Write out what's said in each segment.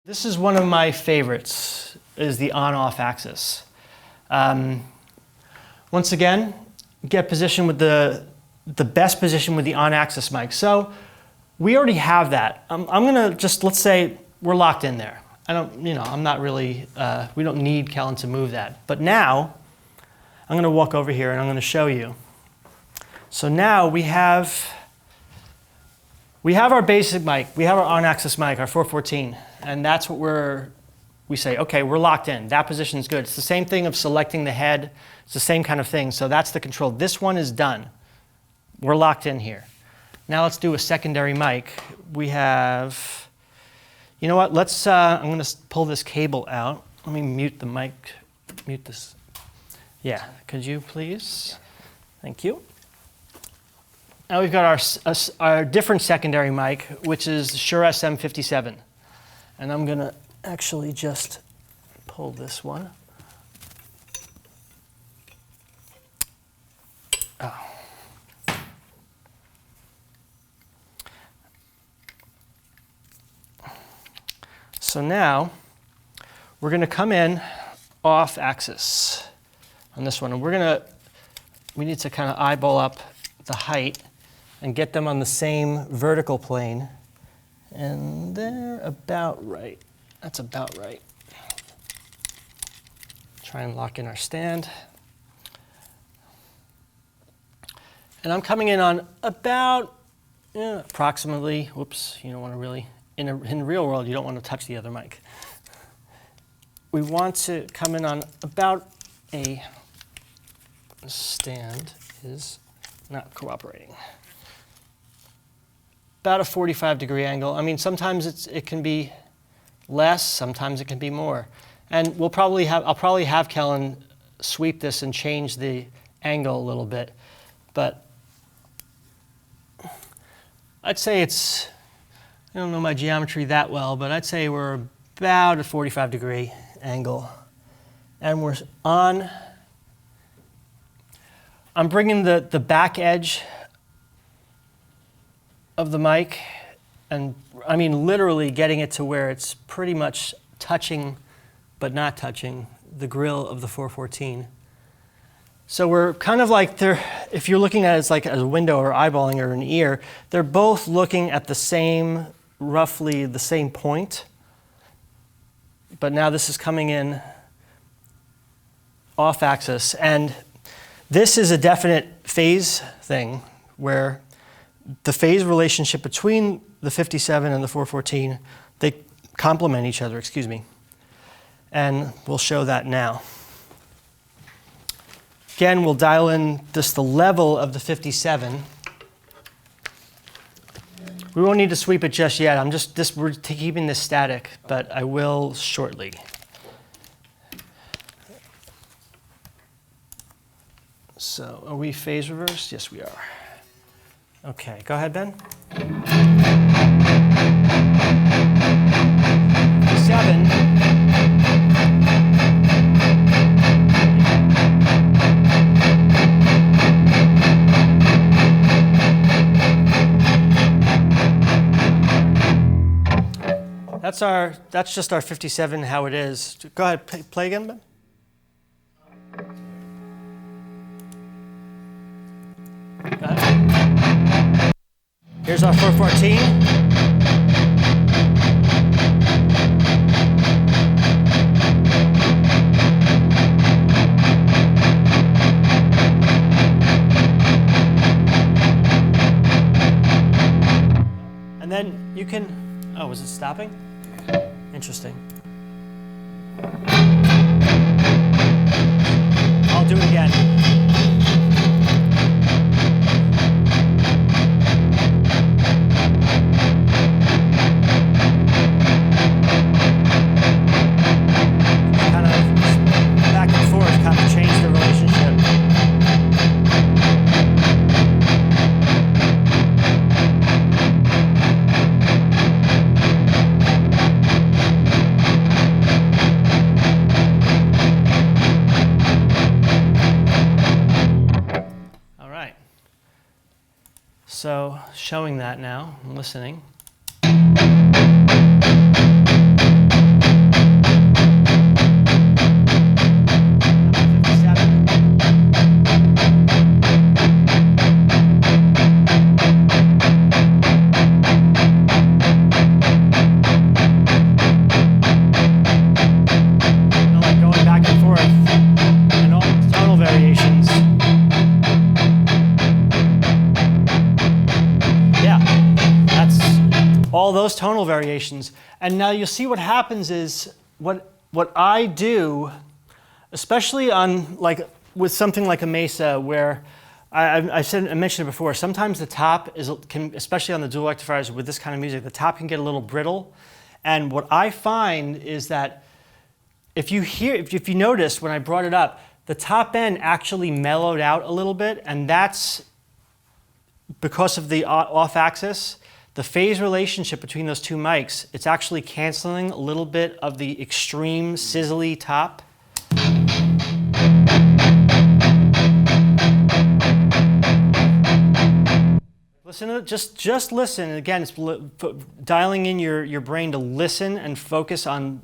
This is one of my favorites, is the on-off axis. Once again, get position with the best position with the on-axis mic. So we already have that. I'm gonna just, let's say we're locked in there. I'm not really, we don't need Kellen to move that. But now, I'm gonna walk over here and I'm gonna show you. So now we have our basic mic, we have our on-axis mic, our 414, and that's what we say, okay, we're locked in. That position is good. It's the same thing of selecting the head. It's the same kind of thing. So that's the control. This one is done. We're locked in here. Now let's do a secondary mic. We have, you know what, I'm gonna pull this cable out. Let me mute the mic, mute this. Yeah, could you please? Thank you. Now we've got our different secondary mic, which is Shure SM57. And I'm gonna actually just pull this one. Oh. So now we're gonna come in off axis on this one. And we need to kind of eyeball up the height and get them on the same vertical plane. And they're about right. That's about right. Try and lock in our stand. And I'm coming in on about approximately, whoops, you don't want to really, in the real world, you don't want to touch the other mic. We want to come in on about the stand is not cooperating. About a 45-degree angle. I mean, sometimes it can be less, sometimes it can be more. And I'll probably have Kellen sweep this and change the angle a little bit. But I'd say I don't know my geometry that well, but I'd say we're about a 45-degree angle. And I'm bringing the back edge of the mic, and I mean literally getting it to where it's pretty much touching, but not touching, the grill of the 414. So we're kind of like, if you're looking at it as like a window or eyeballing or an ear, they're both looking at roughly the same point. But now this is coming in off axis, and this is a definite phase thing where the phase relationship between the 57 and the 414, they complement each other, excuse me. And we'll show that now. Again, we'll dial in just the level of the 57. We won't need to sweep it just yet. We're keeping this static, but I will shortly. So are we phase reversed? Yes, we are. Okay, go ahead, Ben. 7. That's just our 57, how it is. Go ahead, play again, Ben. Go ahead. Here's our 414. And then you can, oh, was it stopping? Interesting. I'll do it again. So showing that now, I'm listening. those tonal variations. And now you'll see what happens is what I do, especially on like with something like a mesa where I mentioned it before, sometimes the top can, especially on the dual rectifiers with this kind of music, the top can get a little brittle. And what I find is that if you notice when I brought it up, the top end actually mellowed out a little bit, and that's because of the off axis. The phase relationship between those two mics, it's actually canceling a little bit of the extreme sizzly top. Listen to it, just listen. Again, it's dialing in your brain to listen and focus on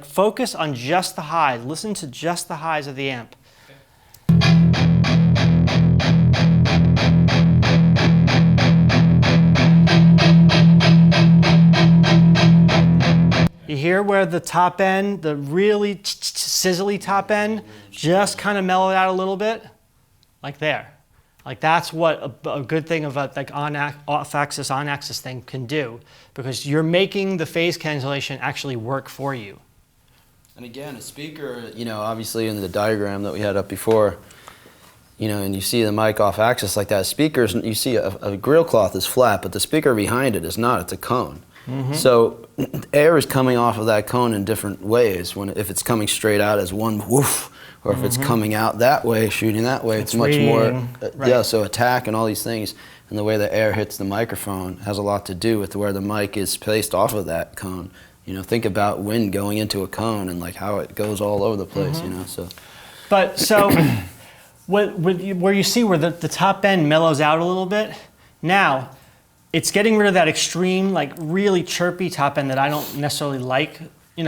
focus on just the highs. Listen to just the highs of the amp. You hear where the top end, the really sizzly top end, just kind of mellowed out a little bit? Like there. Like that's what a good thing of a like off-axis, on-axis thing can do, because you're making the phase cancellation actually work for you. And again, a speaker, obviously in the diagram that we had up before, and you see the mic off-axis like that, speakers, you see a grill cloth is flat, but the speaker behind it is not, it's a cone. Mm-hmm. So air is coming off of that cone in different ways. If it's coming straight out as one woof, or if it's coming out that way, shooting that way, it's much more, right. Yeah, so attack and all these things, and the way the air hits the microphone has a lot to do with where the mic is placed off of that cone. Think about wind going into a cone and like how it goes all over the place, so. But so, where you see where the top end mellows out a little bit, now, it's getting rid of that extreme, like really chirpy top end that I don't necessarily like.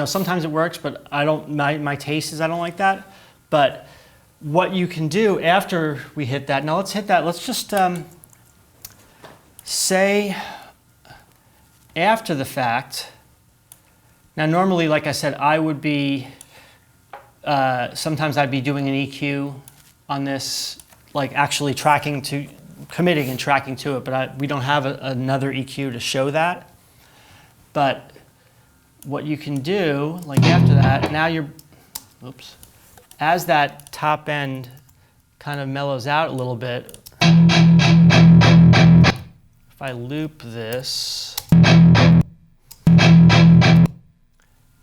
Sometimes it works, but my taste is I don't like that. But what you can do after we hit that, now let's hit that, let's just say after the fact, now normally, like I said, I would be, sometimes I'd be doing an EQ on this, like actually committing and tracking to it, but we don't have another EQ to show that. But what you can do, like after that, now as that top end kind of mellows out a little bit, if I loop this,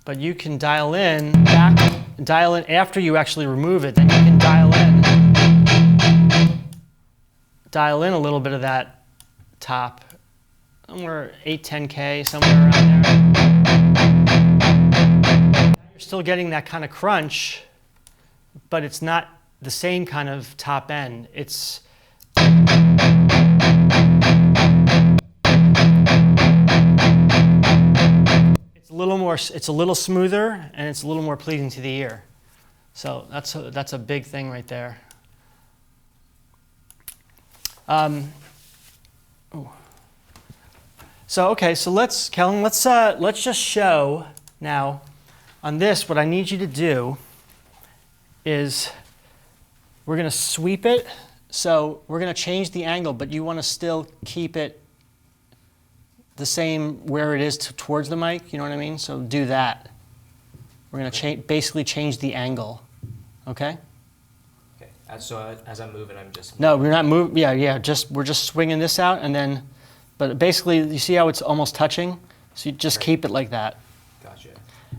but you can dial in after you actually remove it, then you can dial in a little bit of that top, somewhere 8-10K, somewhere around there. You're still getting that kind of crunch, but it's not the same kind of top end. It's a little smoother, and it's a little more pleasing to the ear. So that's a big thing right there. So Kellen, let's just show now on this. What I need you to do is we're going to sweep it. So we're going to change the angle, but you want to still keep it the same where it is towards the mic. You know what I mean? So do that. We're going to basically change the angle. Okay? Okay. So as I'm moving, I'm just... No, we're not moving. Yeah. We're just swinging this out, and then, but basically, you see how it's almost touching? So you just keep it like that. Gotcha.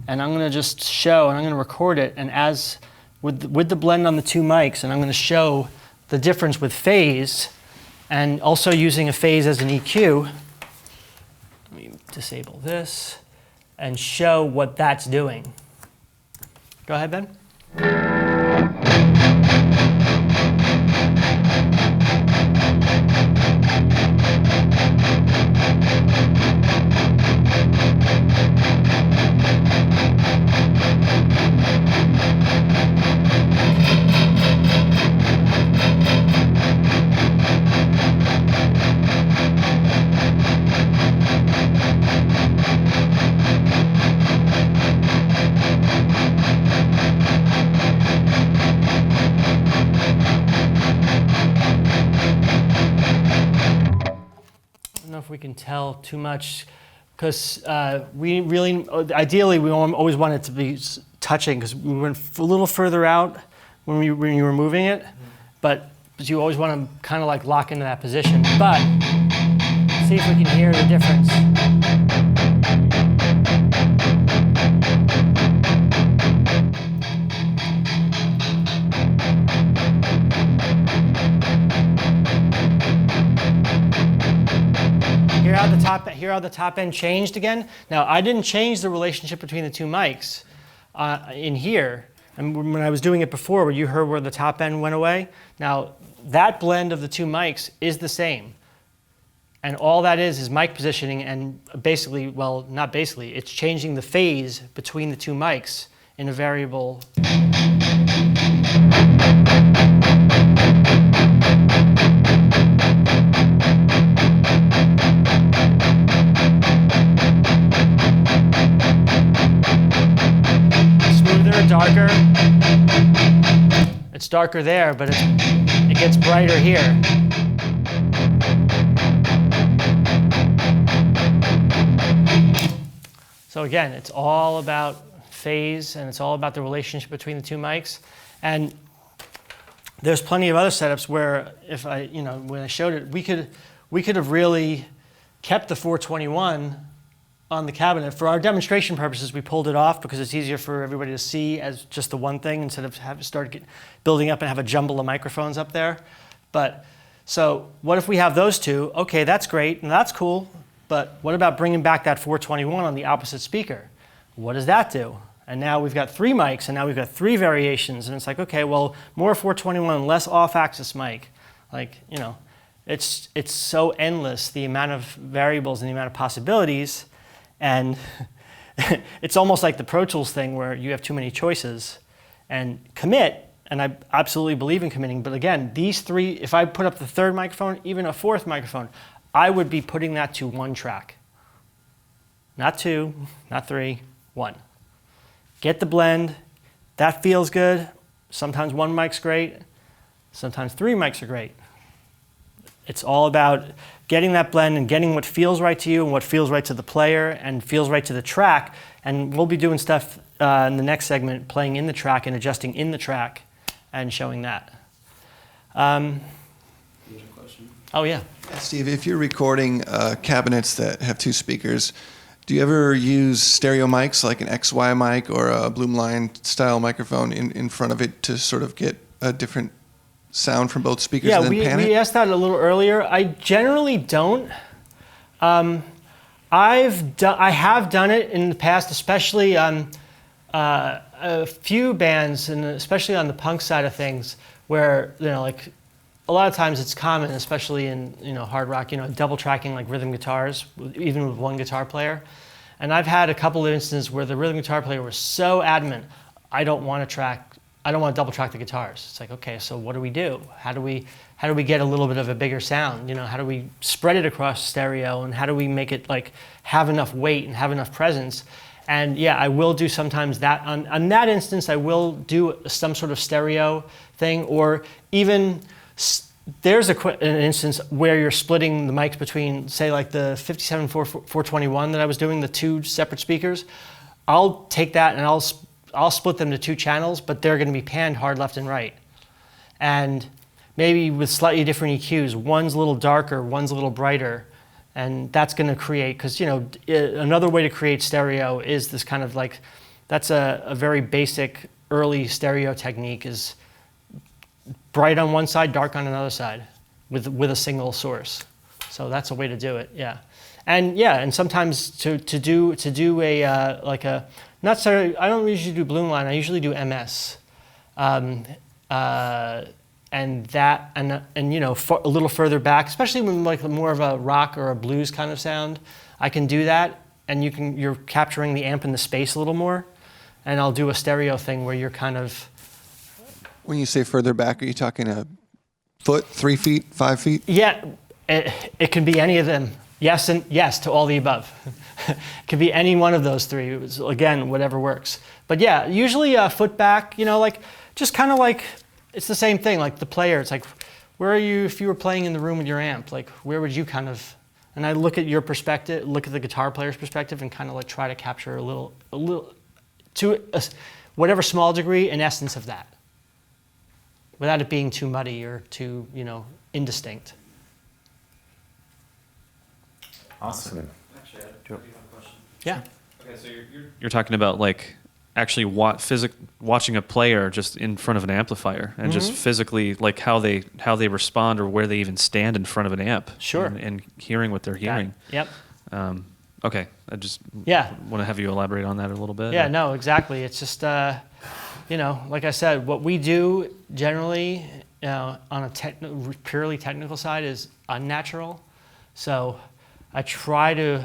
And I'm going to just show, and I'm going to record it, and as with the blend on the two mics, and I'm going to show the difference with phase, and also using a phase as an EQ. Let me disable this and show what that's doing. Go ahead, Ben. If we can tell too much, because we really, ideally, we always want it to be touching, because we went a little further out when you were moving it, but you always want to kind of like lock into that position. But see if we can hear the difference. Hear how the top end changed again? Now, I didn't change the relationship between the two mics in here. And when I was doing it before, where you heard where the top end went away, now that blend of the two mics is the same. And all that is mic positioning, and basically, well, not basically, it's changing the phase between the two mics in a variable. Darker. It's darker there, but it gets brighter here. So again, it's all about phase, and it's all about the relationship between the two mics. And there's plenty of other setups where, if when I showed it, we could have really kept the 421 on the cabinet. For our demonstration purposes, we pulled it off because it's easier for everybody to see as just the one thing instead of building up and have a jumble of microphones up there. But so what if we have those two? Okay, that's great and that's cool, but what about bringing back that 421 on the opposite speaker? What does that do? And now we've got 3 mics, and now we've got 3 variations, and it's like, okay, well, more 421, less off-axis mic. Like, it's so endless, the amount of variables and the amount of possibilities. And it's almost like the Pro Tools thing where you have too many choices. And commit, and I absolutely believe in committing, but again, these 3, if I put up the 3rd microphone, even a 4th microphone, I would be putting that to 1 track. Not 2, not 3, 1. Get the blend, that feels good. Sometimes 1 mic's great, sometimes 3 mics are great. It's all about getting that blend and getting what feels right to you and what feels right to the player and feels right to the track. And we'll be doing stuff in the next segment, playing in the track and adjusting in the track and showing that. Question? Oh, yeah. Steve, if you're recording cabinets that have 2 speakers, do you ever use stereo mics like an XY mic or a Bloomline style microphone in front of it to sort of get a different sound from both speakers and then pan it? We asked that a little earlier. I generally don't. I have done it in the past, especially on a few bands, and especially on the punk side of things, where like a lot of times it's common, especially in hard rock, double tracking like rhythm guitars, even with 1 guitar player. And I've had a couple of instances where the rhythm guitar player was so adamant, I don't want to double track the guitars. It's like, okay, so what do we do? How do we get a little bit of a bigger sound? How do we spread it across stereo, and how do we make it like have enough weight and have enough presence? And yeah, I will do sometimes that. On that instance, I will do some sort of stereo thing, or even there's an instance where you're splitting the mics between, say, like the 57 421 that I was doing, the 2 separate speakers. I'll take that and I'll split them to 2 channels, but they're going to be panned hard left and right. And maybe with slightly different EQs, one's a little darker, one's a little brighter. And that's going to create, because another way to create stereo is this kind of like, that's a very basic early stereo technique, is bright on one side, dark on another side with a single source. So that's a way to do it, yeah. And sometimes to do a like a, not necessarily, I don't usually do Bloomline, I usually do MS. And that, and a little further back, especially when like more of a rock or a blues kind of sound, I can do that, and you're capturing the amp in the space a little more. And I'll do a stereo thing where you're kind of. When you say further back, are you talking a foot, 3 feet, 5 feet? Yeah, it can be any of them. Yes and yes to all the above. It could be any one of those 3. It was, again, whatever works. But yeah, usually a foot back, like just kind of like, it's the same thing, like the player. It's like, where are you if you were playing in the room with your amp? Like, where would you kind of, and I look at your perspective, look at the guitar player's perspective, and kind of like try to capture a little, to whatever small degree, an essence of that, without it being too muddy or too, indistinct. Awesome. Actually, I do have a question. Yeah. Okay, so You're talking about like actually watching a player just in front of an amplifier and just physically like how they respond or where they even stand in front of an amp. Sure. And hearing what they're hearing. Yep. Okay. I just Yeah. want to have you elaborate on that a little bit. Yeah, no, exactly. It's just, like I said, what we do generally on a purely technical side is unnatural. So I try to,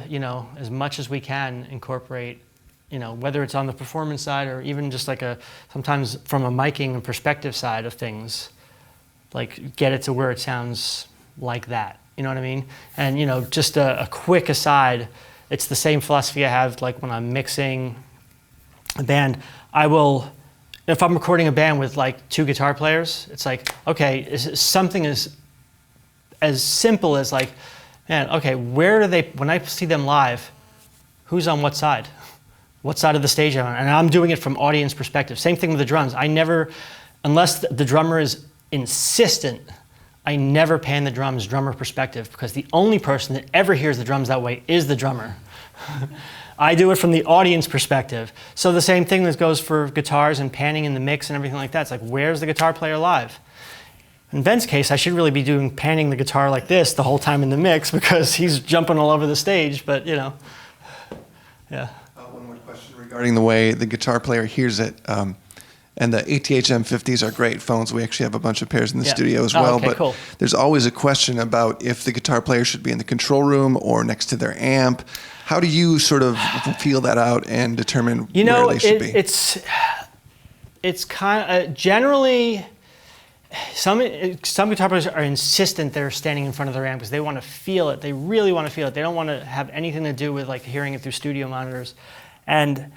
as much as we can incorporate, whether it's on the performance side or even just like sometimes from a miking and perspective side of things, like get it to where it sounds like that. You know what I mean? And, just a quick aside, it's the same philosophy I have like when I'm mixing a band. If I'm recording a band with like 2 guitar players, it's like, okay, is something as simple as like, man, okay, when I see them live, who's on what side? What side of the stage am I on? And I'm doing it from audience perspective. Same thing with the drums. I never, unless the drummer is insistent, I never pan the drums drummer perspective, because the only person that ever hears the drums that way is the drummer. I do it from the audience perspective. So the same thing that goes for guitars and panning in the mix and everything like that. It's like, where's the guitar player live? In Ben's case, I should really be panning the guitar like this the whole time in the mix, because he's jumping all over the stage, but yeah. One more question regarding the way the guitar player hears it. And the ATH M50s are great phones. We actually have a bunch of pairs in the Yeah. studio as well. Okay, but cool. there's always a question about if the guitar player should be in the control room or next to their amp. How do you sort of feel that out and determine where they should be? It's kind of generally some guitar players are insistent they're standing in front of their amp because they want to feel it. They really want to feel it. They don't want to have anything to do with like hearing it through studio monitors, and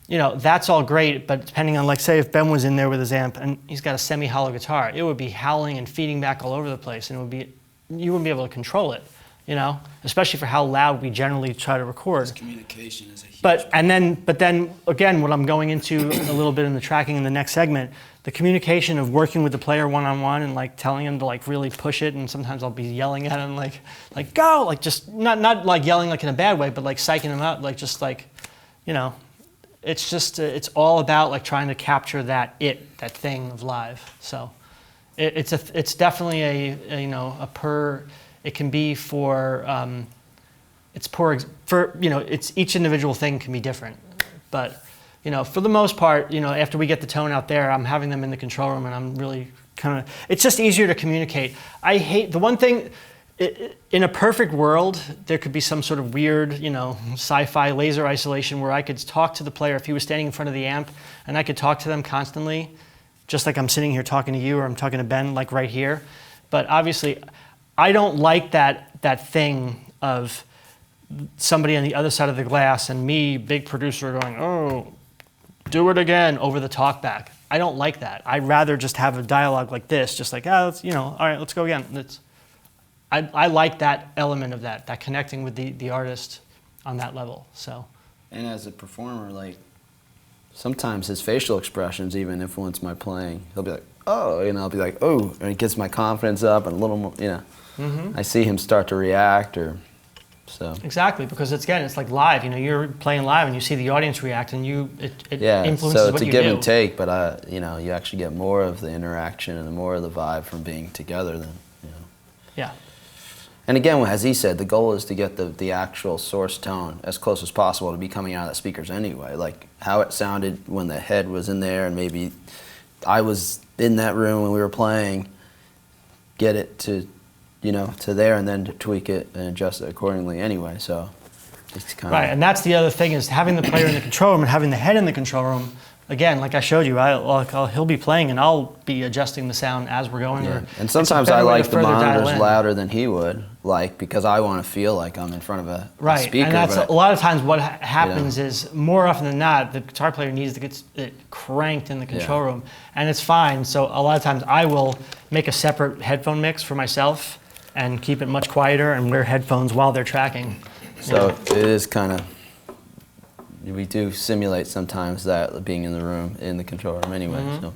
that's all great. But depending on, like, say if Ben was in there with his amp and he's got a semi-hollow guitar, it would be howling and feeding back all over the place, and you wouldn't be able to control it. Especially for how loud we generally try to record. Communication is a huge But then again, what I'm going into a little bit in the tracking in the next segment, the communication of working with the player one-on-one and like telling him to like really push it, and sometimes I'll be yelling at him like go, like just not like yelling like in a bad way, but like psyching him up, like just like, it's just it's all about like trying to capture that thing of live. So it's definitely it can be for it's each individual thing can be different, but for the most part, after we get the tone out there, I'm having them in the control room, and I'm really it's just easier to communicate. I hate the one thing. In a perfect world, there could be some sort of weird, sci-fi laser isolation where I could talk to the player if he was standing in front of the amp, and I could talk to them constantly, just like I'm sitting here talking to you, or I'm talking to Ben, like right here. But obviously, I don't like that thing of somebody on the other side of the glass and me, big producer, going, oh, do it again over the talkback. I don't like that. I'd rather just have a dialogue like this, just like, let's, all right, let's go again. I like that element of that connecting with the artist on that level. So. And as a performer, like, sometimes his facial expressions even influence my playing. He'll be like, oh, I'll be like, oh, and it gets my confidence up and a little more, I see him start to react, or so. Exactly, because it's like live. You're playing live and you see the audience react, and it influences so what it's a you give do. and take, but you actually get more of the interaction and more of the vibe from being together than. Yeah. And again, as he said, the goal is to get the actual source tone as close as possible to be coming out of the speakers anyway. Like how it sounded when the head was in there, and maybe I was in that room when we were playing, get it to there, and then to tweak it and adjust it accordingly anyway. So it's kind of... Right, and that's the other thing, is having the player in the control room and having the head in the control room. Again, like I showed you, he'll be playing and I'll be adjusting the sound as we're going. Yeah. Or and sometimes it's a I better way like to the further dial monitors in. louder than he would, because I want to feel like I'm in front of a speaker. And that's but a lot of times what happens is, more often than not, the guitar player needs to get it cranked in the control room, and it's fine. So a lot of times I will make a separate headphone mix for myself, and keep it much quieter and wear headphones while they're tracking. So it is kind of, we do simulate sometimes that being in the room, in the control room anyway. So.